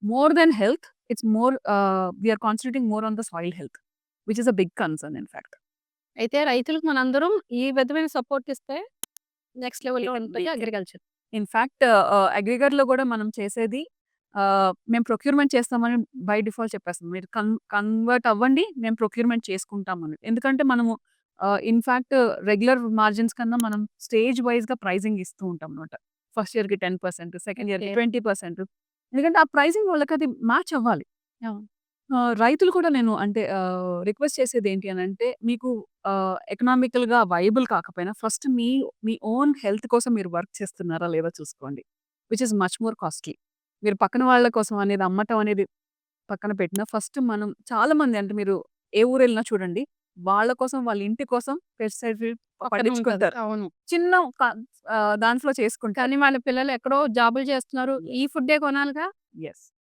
More than health, it's more we are concentrating more on the soil health, which is a big concern in fact. అయితే రైతులకు మనందరం ఈ విధమైన support ఇస్తే next లెవెల్‌లో ఉంటుంది అగ్రికల్చర్. ఇన్ ఫ్యాక్ట్ అగ్రికల్చర్‌లో కూడా మనం చేసేది మేము ప్రొక్యూర్‌మెంట్ చేస్తామని బై డిఫాల్ట్ చెప్పేస్తాం. మీరు కన్వర్ట్ అవ్వండి, మేము ప్రొక్యూర్‌మెంట్ చేసుకుంటామని. ఎందుకంటే మనము ఇన్ ఫ్యాక్ట్ రెగ్యులర్ మార్జిన్స్ కన్నా మనం స్టేజ్ వైస్‌గా ప్రైజింగ్ ఇస్తూ ఉంటాం అన్నమాట. ఫస్ట్ ఇయర్‌కి 10%, సెకండ్ ఇయర్‌కి ఓకే. 20%. ఎందుకంటే ఆ ప్రైజింగ్ వాళ్ళకది మ్యాచ్ అవ్వాలి. అవును. రైతులు కూడా నేను అంటే రిక్వెస్ట్ చేసేది ఏంటి అనంటే, మీకు ఎకనామికల్‌గా వైయబుల్ కాకపోయినా ఫస్ట్ మీ మీ ఓన్ హెల్త్ కోసం మీరు వర్క్ చేస్తున్నారా లేదా చూసుకోండి. Which is much more costly. మీరు పక్కన వాళ్ళ కోసం అనేది అమ్మటం అనేది పక్కన పెట్టినా ఫస్ట్ మనం చాలామంది అంటే మీరు ఏ ఊరెళ్ళినా చూడండి. వాళ్ళ కోసం, వాళ్ళ ఇంటి కోసం పెస్టిసైడ్స్ పక్కనే ఉంటది. పండించుకుంటారు. అవును. చిన్న దాంట్లో చేసుకుంటారు. కానీ వాళ్ళ పిల్లలు ఎక్కడో జాబులు చేస్తున్నారు. ఈ ఫుడ్డే కొనాలిగా. యెస్.